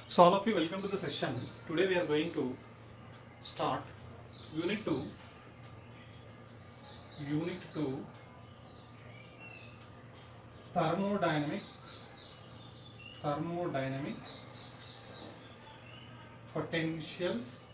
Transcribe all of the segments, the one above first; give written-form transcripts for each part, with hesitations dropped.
So all of you, welcome to the session. Today we are going to start Unit 2, thermodynamic potentials,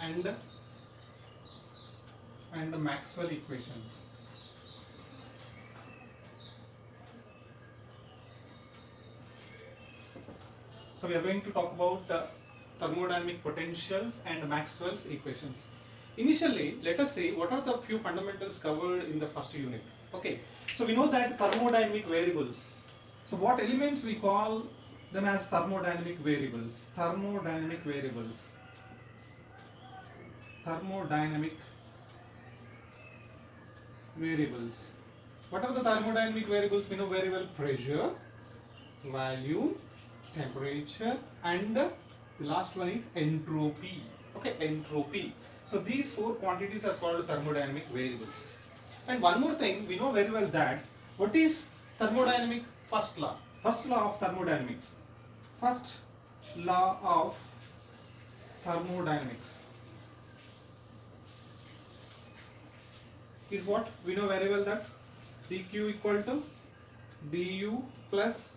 and the Maxwell equations. So we are going to talk about the thermodynamic potentials and Maxwell's equations. Initially, let us say what are the few fundamentals covered in the first unit. Okay, so we know that thermodynamic variables. So what elements we call them as thermodynamic variables? Thermodynamic variables. What are the thermodynamic variables? We know very well: pressure, volume, temperature, and the last one is entropy. Okay, entropy. So these four quantities are called thermodynamic variables. And one more thing, we know very well that what is thermodynamic first law? First law of thermodynamics. First law of thermodynamics is what? We know very well that dq equal to du plus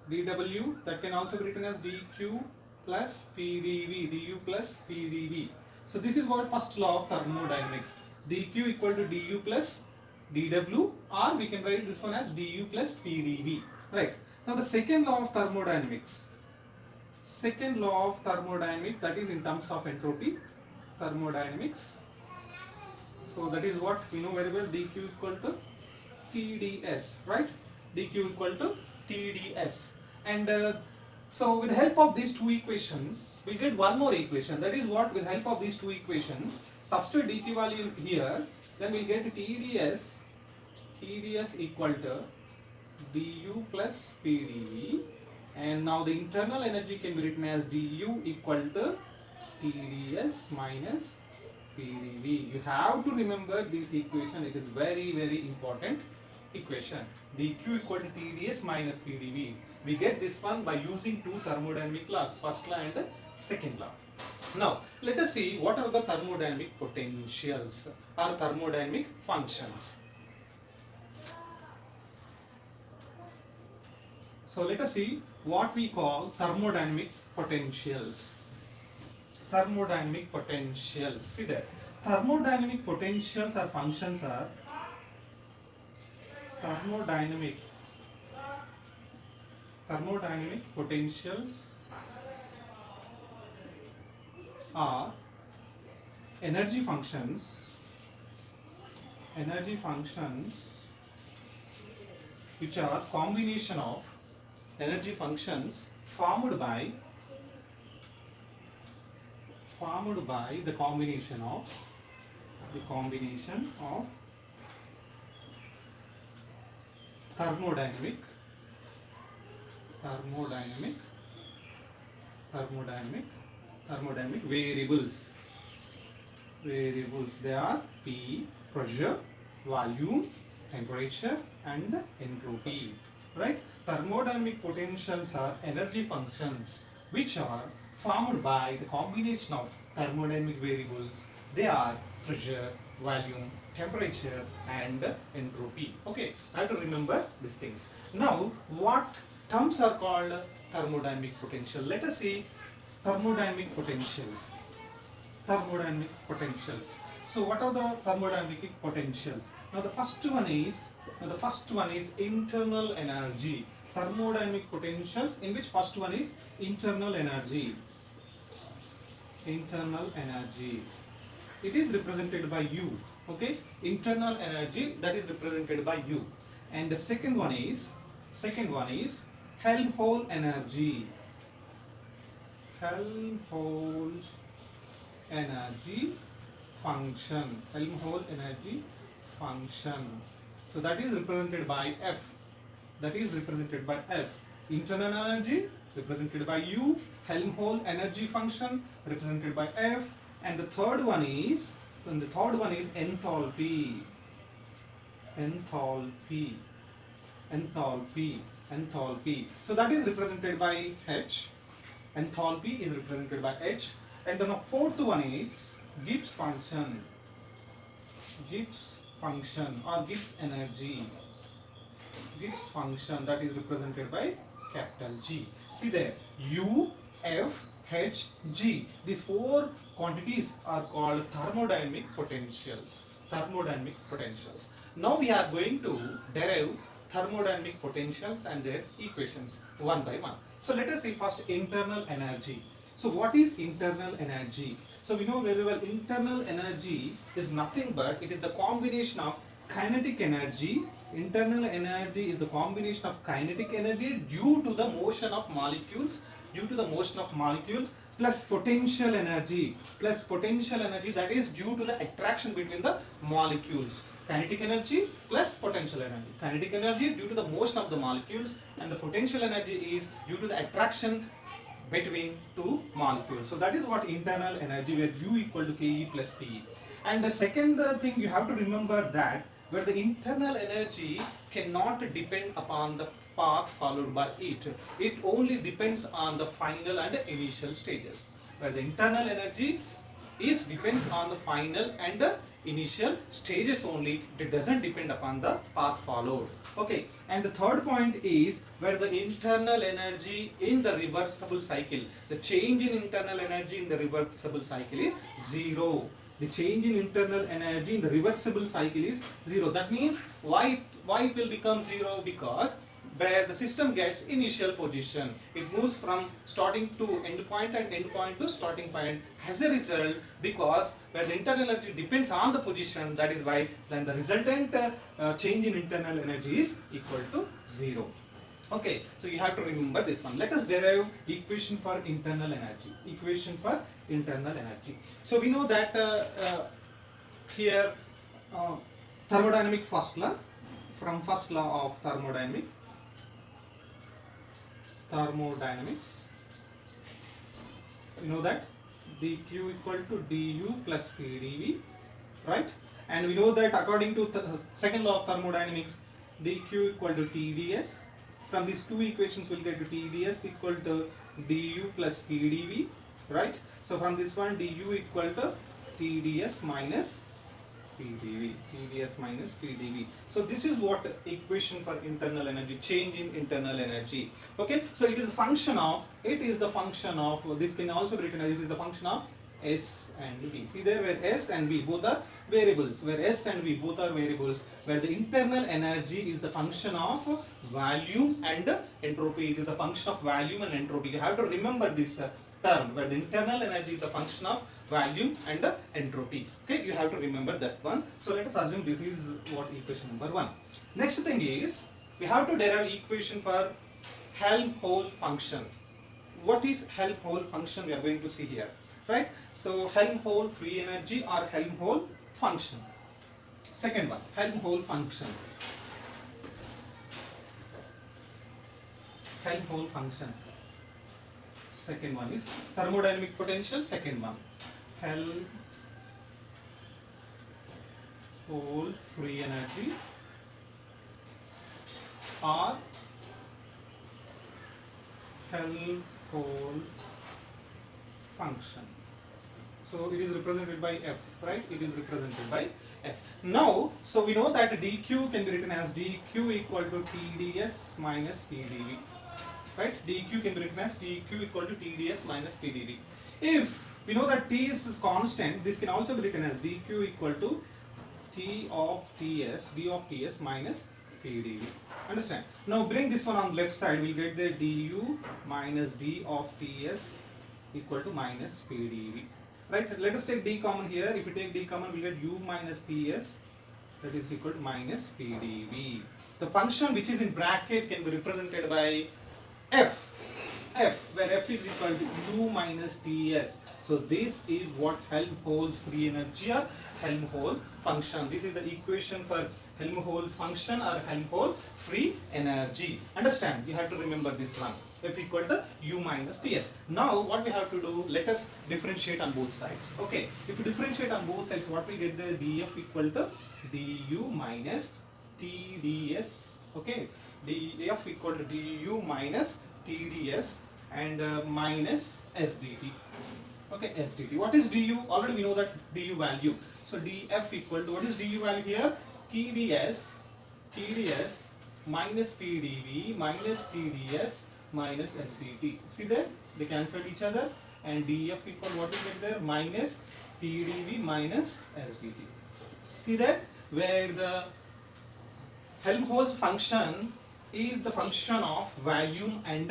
dw, that can also be written as dq plus pdv, du plus pdv. So this is what first law of thermodynamics, dq equal to du plus dw, or we can write this one as du plus pdv, right? Now the second law of thermodynamics, that is in terms of entropy thermodynamics. So that is what we know very well, dq equal to TdS, right? dq equal to TdS. And so with the help of these two equations, we get one more equation. That is what, with the help of these two equations, substitute dq value here, then we'll get TdS equal to du plus pdv. And now the internal energy can be written as du equal to TdS minus pdv. You have to remember this equation. It is very, very important equation. dq equal to TdS minus pdv. We get this one by using two thermodynamic laws, first law and second law. Now let us see what are the thermodynamic potentials or thermodynamic functions. So let us see what we call thermodynamic potentials. Thermodynamic potentials. See there. Thermodynamic potentials or functions are thermodynamic potentials are energy functions which are combination of energy functions formed by the combination of thermodynamic variables. They are P, pressure, volume, temperature, and entropy, right? Thermodynamic potentials are energy functions which are formed by the combination of thermodynamic variables. They are pressure, volume, temperature, and entropy. Okay, I have to remember these things. Now, what terms are called thermodynamic potential? Let us see thermodynamic potentials. So, what are the thermodynamic potentials? Now, the first one is internal energy. Thermodynamic potentials, in which first one is internal energy. It is represented by U. Okay, internal energy, that is represented by U. And the second one is Helmholtz energy. Helmholtz energy function. So that is represented by F. Internal energy represented by U, Helmholtz energy function represented by F, and the third one is enthalpy. Enthalpy. Enthalpy. So that is represented by H. Enthalpy is represented by H. And then the fourth one is Gibbs function. Gibbs function or Gibbs energy. Gibbs function, that is represented by capital G. See there, U, F, H, G. These four quantities are called thermodynamic potentials. Thermodynamic potentials. Now we are going to derive thermodynamic potentials and their equations one by one. So let us see first internal energy. So what is internal energy? So we know very well internal energy is nothing but it is the combination of kinetic energy. Internal energy is the combination of kinetic energy due to the motion of molecules, plus potential energy that is due to the attraction between the molecules. Kinetic energy plus potential energy. Kinetic energy due to the motion of the molecules, and the potential energy is due to the attraction between two molecules. So that is what internal energy, where U equal to Ke plus Pe. And the second thing you have to remember that where the internal energy cannot depend upon the path followed by it. It only depends on the final and the initial stages. Where the internal energy depends on the final and the initial stages only. It doesn't depend upon the path followed. Okay. And the third point is where the internal energy in the reversible cycle, the change in internal energy in the reversible cycle is zero. The change in internal energy in the reversible cycle is zero. That means why it will become zero? Because where the system gets initial position, it moves from starting to end point and end point to starting point. As a result, because where the internal energy depends on the position, that is why then the resultant change in internal energy is equal to zero. Okay, so you have to remember this one. Let us derive equation for internal energy. Equation for internal energy. So we know that here thermodynamic first law, from first law of thermodynamics, we know that dq equal to du plus pdv, right? And we know that according to second law of thermodynamics, dq equal to tds. From these two equations we'll get to TdS equal to du plus pdv, right? So from this one, du equal to TdS minus pdv. So this is what equation for internal energy, change in internal energy. Okay, so it is a function of, this can also be written as it is the function of S and V. See there, where S and V both are variables, where the internal energy is the function of volume and entropy. It is a function of volume and entropy. You have to remember this term, where the internal energy is a function of volume and entropy. Okay, you have to remember that one. So let us assume this is what equation number 1. Next thing is, we have to derive equation for Helmholtz function. What is Helmholtz function? We are going to see here. Right? So Helmholtz free energy or Helmholtz function. Second one, Helmholtz function. Helmholtz function. Second one is thermodynamic potential. Second one, Helmholtz free energy or Helmholtz function. So it is represented by F, right? It is represented by F. Now, so we know that dq can be written as dq equal to TdS minus PdV, right? dq can be written as dq equal to TdS minus PdV. If we know that Ts is constant, this can also be written as dq equal to d of Ts minus PdV. Understand? Now bring this one on the left side, we'll get the du minus d of Ts equal to minus PdV. Right? Let us take d common here. If we take d common, we get u minus Ts, that is equal to minus PdV. The function which is in bracket can be represented by F, where F is equal to u minus Ts. So this is what Helmholtz free energy or Helmholtz function. This is the equation for Helmholtz function or Helmholtz free energy. Understand? You have to remember this one. F equal to u minus Ts. Now what we have to do, let us differentiate on both sides. Okay, if you differentiate on both sides, what we get the df equal to du minus Tds. Okay, df equal to du minus TdS and minus SDT. Okay, SDT. What is du? Already we know that du value. So df equal to, what is du value here? TdS minus PdV minus TdS minus SDT. See there? They cancelled each other, and df equal, what we get there? Minus PdV minus SDT. See that? Where the Helmholtz function is the function of volume and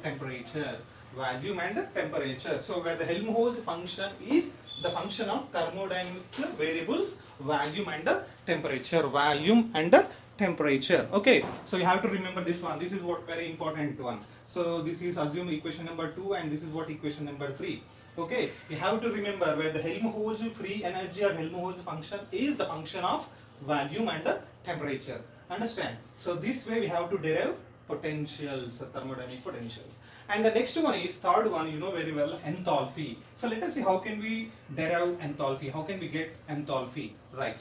temperature. Volume and temperature. So where the Helmholtz function is the function of thermodynamic variables, volume and temperature. Volume and temperature. Okay. So you have to remember this one. This is what very important one. So this is assume equation number 2, and this is what equation number 3. Okay. You have to remember where the Helmholtz free energy or Helmholtz function is the function of volume and temperature. Understand? So this way we have to derive potentials, thermodynamic potentials. And the next one is, third one, you know very well, enthalpy. So let us see how can we derive enthalpy, how can we get enthalpy, right?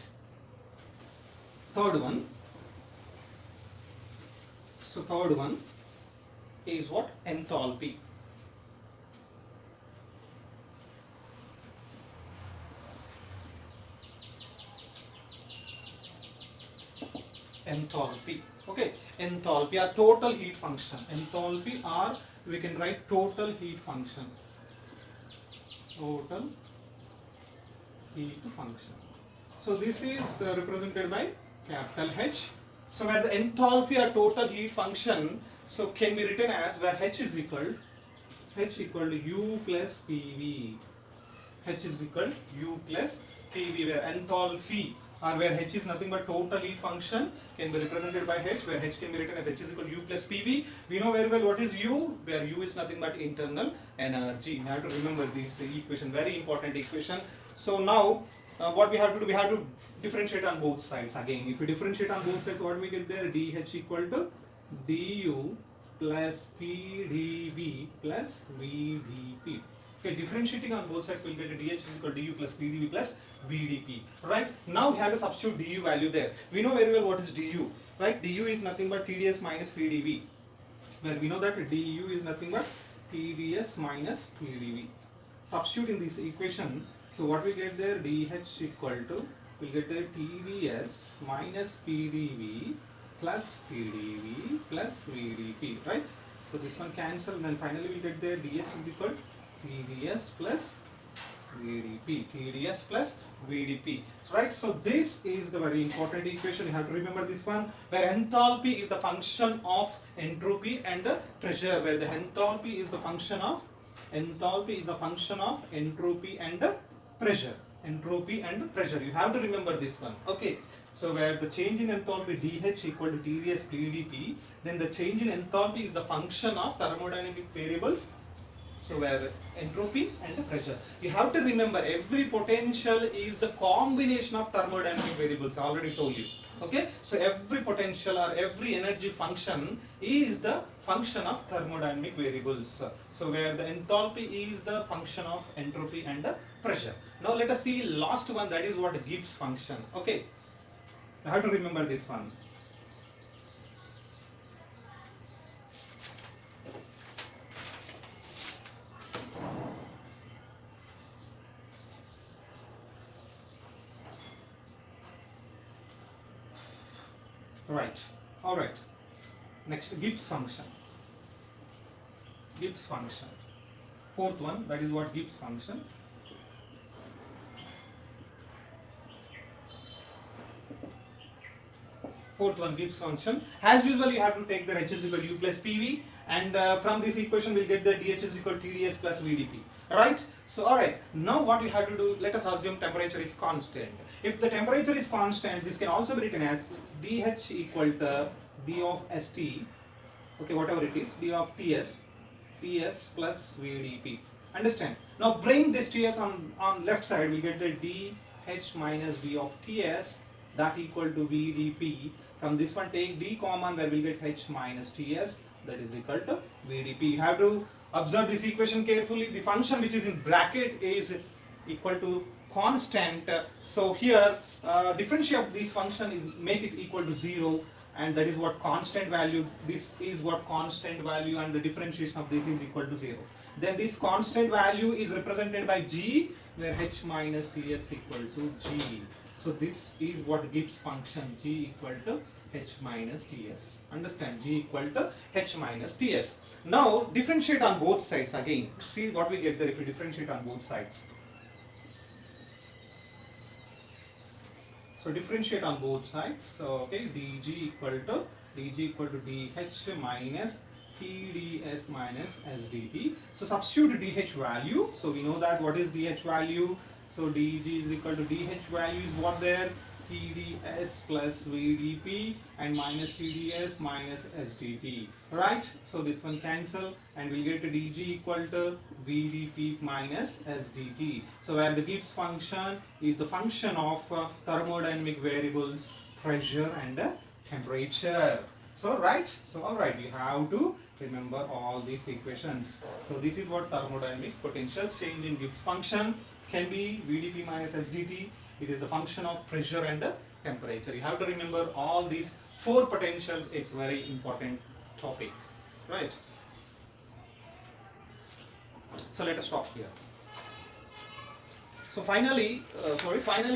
Third one. So third one is what? Enthalpy. Enthalpy. Okay, enthalpy or total heat function. Enthalpy, or we can write total heat function. Total heat function. So this is represented by capital H. So where the enthalpy or total heat function, so can be written as where H equal to U plus PV. H is equal to U plus PV, where enthalpy, or where H is nothing but total heat function, can be represented by H, where H can be written as H is equal to U plus PV. We know very well what is U, where U is nothing but internal energy. You have to remember this equation, very important equation. So now what we have to do, we have to differentiate on both sides. Again, if we differentiate on both sides, what we get there? dH equal to du plus PdV plus VdP. Okay, differentiating on both sides, we'll get a dH is equal to du plus PdV plus VdP. Right? Now we have to substitute du value there. We know very well what is du. Right? Du is nothing but TdS minus PdV. Where we know that du is nothing but TdS minus PdV. Substituting this equation, so what we get there? dH equal to, we'll get there TdS minus PdV plus PdV plus VdP. Right? So this one cancel, and then finally we'll get there dH is equal to TdS plus VdP. TdS plus VdP. Right? So this is the very important equation. You have to remember this one, where enthalpy is the function of entropy and the pressure. Where the enthalpy is the function of entropy and the pressure. Entropy and pressure. You have to remember this one. Okay. So where the change in enthalpy dH equal to TdS VdP, then the change in enthalpy is the function of thermodynamic variables. So where entropy and the pressure. You have to remember every potential is the combination of thermodynamic variables. I already told you. Okay. So every potential or every energy function is the function of thermodynamic variables. So where the enthalpy is the function of entropy and the pressure. Now let us see last one, that is what Gibbs function. Okay. You have to remember this one. Right. All right. Next, Gibbs function. Gibbs function. Fourth one, that is what Gibbs function. Fourth one, Gibbs function. As usual, you have to take the H is equal to U plus PV, and from this equation we'll get the dH is equal to TdS plus VdP. Right? So alright, now what we have to do, let us assume temperature is constant. If the temperature is constant, this can also be written as dH equal to d of St, okay, whatever it is, d of Ts plus VdP. Understand? Now bring this Ts on left side, we get the dH minus d of Ts, that equal to VdP. From this one take d common, where we'll get H minus Ts, that is equal to VdP. You have to observe this equation carefully. The function which is in bracket is equal to constant. So here differentiate this function is make it equal to 0, and that is what constant value, this is what constant value, and the differentiation of this is equal to 0. Then this constant value is represented by G, where H minus Ts equal to G. So this is what Gibbs function, G equal to H minus Ts. Understand? G equal to H minus Ts. Now differentiate on both sides again. See what we get there if we differentiate on both sides. So differentiate on both sides. So okay, dg equal to dh minus Tds minus sdt. So substitute dh value. So we know that what is dh value. So dg is equal to dh value is what there, Tds plus Vdp and minus Tds minus sdt. Right? So this one cancel and we'll get dg equal to Vdp minus sdt. So where the Gibbs function is the function of thermodynamic variables, pressure and temperature. So right, so alright, you have to remember all these equations. So this is what thermodynamic potential change in Gibbs function can be, Vdp minus sdt. It is the function of pressure and temperature. You have to remember all these 4 potentials. It's very important topic, right? So let us stop here. So finally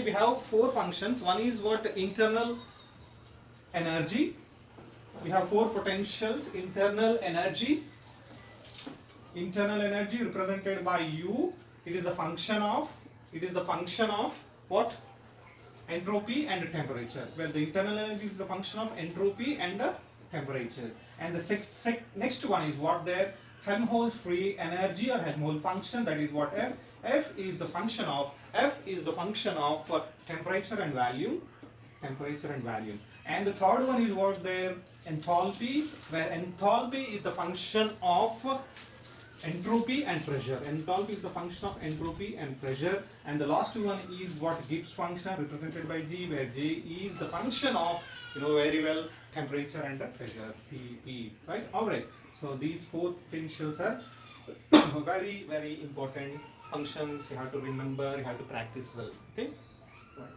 we have 4 functions. One is what, internal energy. We have 4 potentials. Internal energy represented by U. It is a function of what? Entropy and temperature. Where the internal energy is the function of entropy and temperature. And the next one is what there? Helmholtz free energy or Helmholtz function. That is what F. F is the function of temperature and volume. And the third one is what there? Enthalpy, where enthalpy is the function of entropy and pressure. Enthalpy is the function of entropy and pressure. And the last one is what? Gibbs function represented by G, where J is the function of, you know very well, temperature and pressure, P. Right? Alright. So these 4 potentials are very, very important functions. You have to remember, you have to practice well. Okay? Right.